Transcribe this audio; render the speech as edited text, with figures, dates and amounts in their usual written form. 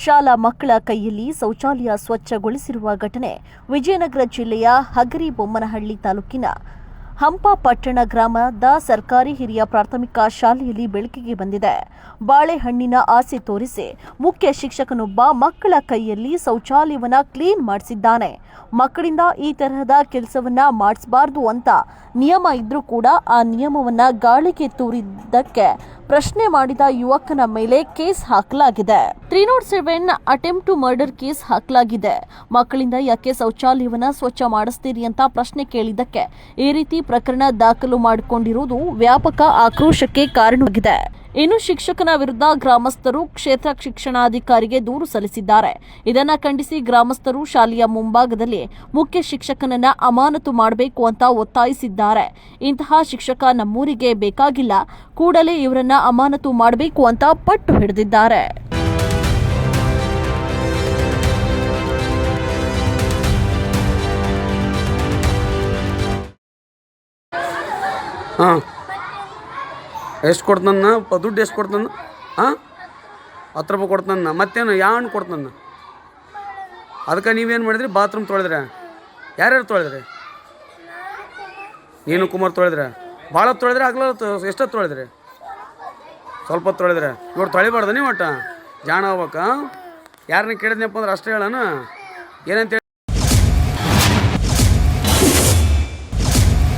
ಶಾಲಾ ಮಕ್ಕಳ ಕೈಯಲ್ಲಿ ಶೌಚಾಲಯ ಸ್ವಚ್ಛಗೊಳಿಸಿರುವ ಘಟನೆ ವಿಜಯನಗರ ಜಿಲ್ಲೆಯ ಹಗರಿಬೊಮ್ಮನಹಳ್ಳಿ ತಾಲೂಕಿನ ಹಂಪಾಪಟ್ಟಣ ಗ್ರಾಮದ ಸರ್ಕಾರಿ ಹಿರಿಯ ಪ್ರಾಥಮಿಕ ಶಾಲೆಯಲ್ಲಿ ಬೆಳಕಿಗೆ ಬಂದಿದೆ. ಬಾಳೆಹಣ್ಣಿನ ಆಸೆ ತೋರಿಸಿ ಮುಖ್ಯ ಶಿಕ್ಷಕನೊಬ್ಬ ಮಕ್ಕಳ ಕೈಯಲ್ಲಿ ಶೌಚಾಲಯವನ್ನ ಕ್ಲೀನ್ ಮಾಡಿಸಿದ್ದಾನೆ. ಮಕ್ಕಳಿಂದ ಈ ತರಹದ ಕೆಲಸವನ್ನ ಮಾಡಿಸಬಾರದು ಅಂತ ನಿಯಮ ಇದ್ರೂ ಕೂಡ ಆ ನಿಯಮವನ್ನ ಗಾಳಿಗೆ ತೂರಿದ್ದಕ್ಕೆ ಪ್ರಶ್ನೆ ಮಾಡಿದ ಯುವಕನ ಮೇಲೆ ಕೇಸ್ ಹಾಕಲಾಗಿದೆ. 307 ಅಟೆಂಪ್ಟ್ ಟು ಮರ್ಡರ್ ಕೇಸ್ ಹಾಕಲಾಗಿದೆ. ಮಕ್ಕಳಿಂದ ಯಾಕೆ ಶೌಚಾಲಯವನ್ನ ಸ್ವಚ್ಛ ಮಾಡಿಸ್ತೀರಿ ಅಂತ ಪ್ರಶ್ನೆ ಕೇಳಿದ್ದಕ್ಕೆ ಈ ರೀತಿ ಪ್ರಕರಣ ದಾಖಲು ಮಾಡಿಕೊಂಡಿರುವುದು ವ್ಯಾಪಕ ಆಕ್ರೋಶಕ್ಕೆ ಕಾರಣವಾಗಿದೆ. ಇನ್ನು ಶಿಕ್ಷಕನ ವಿರುದ್ಧ ಗ್ರಾಮಸ್ಥರು ಕ್ಷೇತ್ರ ಶಿಕ್ಷಣಾಧಿಕಾರಿಗೆ ದೂರು ಸಲ್ಲಿಸಿದ್ದಾರೆ. ಇದನ್ನ ಖಂಡಿಸಿ ಗ್ರಾಮಸ್ಥರು ಶಾಲೆಯ ಮುಂಭಾಗದಲ್ಲಿ ಮುಖ್ಯ ಶಿಕ್ಷಕನನ್ನ ಅಮಾನತು ಮಾಡಬೇಕು ಅಂತ ಒತ್ತಾಯಿಸಿದ್ದಾರೆ. ಇಂತಹ ಶಿಕ್ಷಕ ನಮ್ಮೂರಿಗೆ ಬೇಕಾಗಿಲ್ಲ, ಕೂಡಲೇ ಇವರನ್ನ ಅಮಾನತು ಮಾಡಬೇಕು ಅಂತ ಪಟ್ಟು ಹಿಡಿದಿದ್ದಾರೆ. ಎಷ್ಟು ಕೊಡ್ತಾನ ದುಡ್ಡು ಎಷ್ಟು ಕೊಡ್ತಾನ? 10 ರೂಪಾಯಿ ಕೊಡ್ತಾನ. ಮತ್ತೇನು ಯಾವ ಹಣ್ಣು ಕೊಡ್ತಾನ? ಅದಕ್ಕೆ ನೀವೇನು ಮಾಡಿದ್ರಿ? ಬಾತ್ರೂಮ್ ತೊಳೆದ್ರೆ ಯಾರ್ಯಾರು ತೊಳೆದ್ರಿ? ನೀನು ಕುಮಾರ್ ತೊಳೆದ್ರೆ? ಭಾಳ ತೊಳೆದ್ರೆ ಆಗಲ್ಲ. ಎಷ್ಟೊತ್ತು ತೊಳೆದ್ರಿ? ಸ್ವಲ್ಪ ತೊಳೆದ್ರೆ ಇವ್ರು ತೊಳಿಬಾರ್ದು ನೀವು ಒಟ್ಟು ಜಾಣ ಹೋಗ್ಬೇಕು. ಯಾರನ್ನ ಕೇಳಿದ್ನಪ್ಪ ಅಂದ್ರೆ ಅಷ್ಟೇ ಹೇಳೋಣ ಏನಂತ